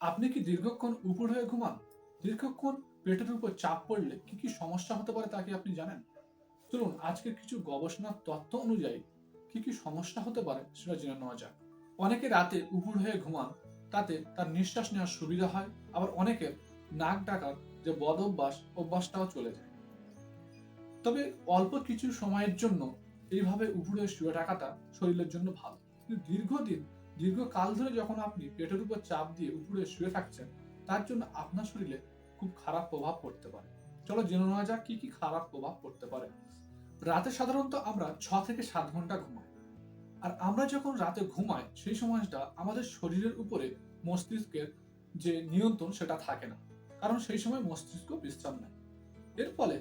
আপনি কি দীর্ঘক্ষণ উপর হয়ে ঘুমান? দীর্ঘক্ষণ পেটের উপর চাপ পড়লে কি সমস্যা হতে পারে তা কি আপনি জানেন? চলুন আজকের কিছু গবেষণার তথ্য অনুযায়ী কি সমস্যা হতে পারে সেটা জেনে নেওয়া যাক। অনেকে রাতে উপুড় হয়ে ঘুমান, তাতে তার নিঃশ্বাস নেওয়ার সুবিধা হয়। আবার অনেকের নাক ডাকার যে অভ্যাসটাও চলে যায়। তবে অল্প কিছু সময়ের জন্য এইভাবে উপরে শুয়ে থাকাটা শরীরের জন্য ভালো। কিন্তু দীর্ঘকাল ধরে যখন আপনি পেটের উপর চাপ দিয়ে উপরে শুয়ে থাকছেন, তার জন্য আপনার শরীরে খুব খারাপ প্রভাব পড়তে পারে। চলো জেনে নেওয়া যাক কি খারাপ প্রভাব পড়তে পারে। রাতে সাধারণত আমরা ৬ থেকে ৭ ঘন্টা ঘুমাই। আর আমরা যখন রাতে ঘুমাই সেই সময়টা আমাদের শরীরের উপরে মস্তিষ্কের যে নিয়ন্ত্রণ সেটা থাকে না। কারণ সেই সময় মস্তিষ্ক বিশ্রাম নেয়। এর ফলে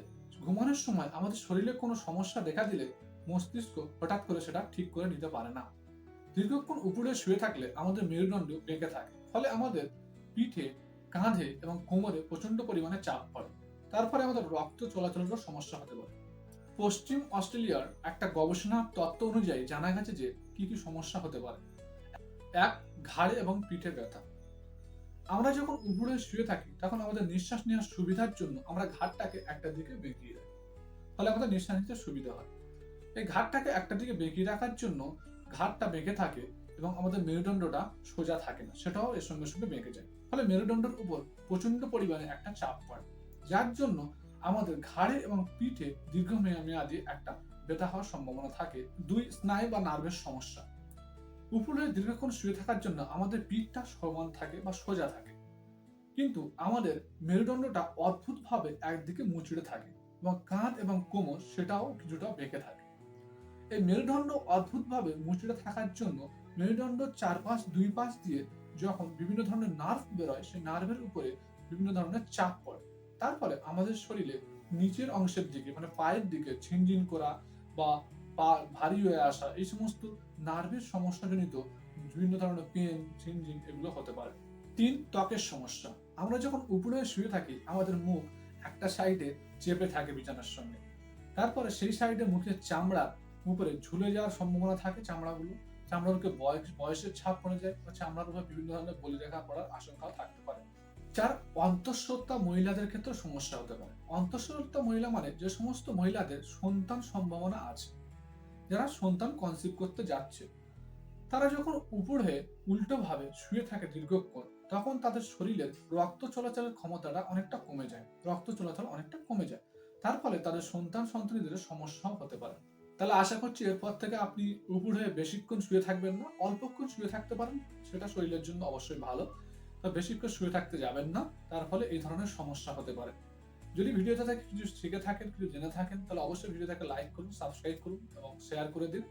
ঘুমানোর সময় আমাদের শরীরে কোনো সমস্যা দেখা দিলে মস্তিষ্ক হঠাৎ করে সেটা ঠিক করে নিতে পারে না। দীর্ঘক্ষণ উপরে শুয়ে থাকলে আমাদের মেরুদণ্ড বেঁকে থাকে, ফলে আমাদের পিঠে, কাঁধে এবং কোমরে প্রচন্ড পরিমাণে চাপ পড়ে। তারপরে আমাদের রক্ত চলাচলেরও সমস্যা হতে পারে। পশ্চিম অস্ট্রেলিয়ার একটা গবেষণার তত্ত্ব অনুযায়ী জানা গেছে যে কি সমস্যা হতে পারে। এক, ঘাড়ে এবং পিঠে ব্যথা। আমরা যখন উপরে শুয়ে থাকি তখন আমাদের নিঃশ্বাস নেওয়ার সুবিধার জন্য আমরা ঘাড়টাকে একটা দিকে বেঁকিয়ে রাখি, ফলে আমাদের নিঃশ্বাস নিতে সুবিধা হয়। এই ঘাড়টাকে একটা দিকে বেঁকিয়ে রাখার জন্য ঘাড়টা বেঁকে থাকে এবং আমাদের মেরুদণ্ডটা সোজা থাকে না, সেটাও এর সঙ্গে সঙ্গে বেঁকে যায়। ফলে মেরুদণ্ডের উপর প্রচন্ড পরিমাণে একটা চাপ পড়ে, যার জন্য আমাদের ঘাড়ে এবং পিঠে দীর্ঘমেয়াদী একটা ব্যথা হওয়ার সম্ভাবনা থাকে। দুই, স্নায়ু বা নার্ভের সমস্যা। উপরে দীর্ঘক্ষণ শুয়ে থাকার জন্য আমাদের পিঠটা সমান থাকে বা সোজা থাকে, কিন্তু আমাদের মেরুদণ্ডটা অদ্ভুতভাবে একদিকে মুচড়ে থাকে এবং কাঁধ এবং কোমর সেটাও কিছুটা বেঁকে থাকে। এই মেরুদণ্ড অদ্ভুতভাবে মুচড়ে থাকার জন্য মেরুদণ্ড দুই পাশ দিয়ে যখন বিভিন্ন ধরনের নার্ভ বেরোয়, সেই নার্ভের উপরে বিভিন্ন ধরনের চাপ পড়ে। তার ফলে আমাদের শরীরে নিচের অংশের দিকে মানে পায়ের দিকে ঝিনঝিন করা বা পা ভারী হয়ে আসা, এই সমস্ত নার্ভের সমস্যাজনিত বিভিন্ন ধরনের পেন, ঝিনঝিন এগুলো হতে পারে। ৩, ত্বকের সমস্যা। আমরা যখন উপরে শুয়ে থাকি আমাদের মুখ একটা সাইডে চেপে থাকে বিছানার সঙ্গে। তারপরে সেই সাইডে মুখের চামড়া উপরে ঝুলে যাওয়ার সম্ভাবনা থাকে। চামড়ার উপরে বয়সের ছাপ পড়ে যায় বা চামড়ার উপরে বিভিন্ন ধরনের বলিরেখা পড়ার আশঙ্কাও থাকতে পারে। ৪, অন্তঃসত্ত্বা মহিলাদের ক্ষেত্রে সমস্যা হতে পারে। অন্তঃসত্ত্বা মহিলা মানে যে সমস্ত মহিলাদের সন্তান সম্ভাবনা আছে, যারা সন্তান কনসিভ করতে যাচ্ছে, তারা যখন উপরে উল্টোভাবে শুয়ে থাকে দীর্ঘক্ষণ, তখন তাদের শরীরের রক্ত চলাচলের ক্ষমতাটা অনেকটা কমে যায়। রক্ত চলাচল অনেকটা কমে যায়। তার ফলে তাদের সন্তানদের সমস্যাও হতে পারে। তাহলে আশা করছি এরপর থেকে আপনি উপর হয়ে বেশিক্ষণ শুয়ে থাকবেন না। অল্পক্ষণ শুয়ে থাকতে পারেন। সেটা শরীরের জন্য অবশ্যই ভালো। তবে বেশিক্ষণ শুয়ে থাকতে যাবেন না। তার ফলে এই ধরনের সমস্যা হতে পারে। যদি ভিডিওটা থেকে কিছু শিখে থাকেন, কিছু জেনে থাকেন, তাহলে অবশ্যই ভিডিওটাকে লাইক করুন, সাবস্ক্রাইব করুন এবং শেয়ার করে দিন।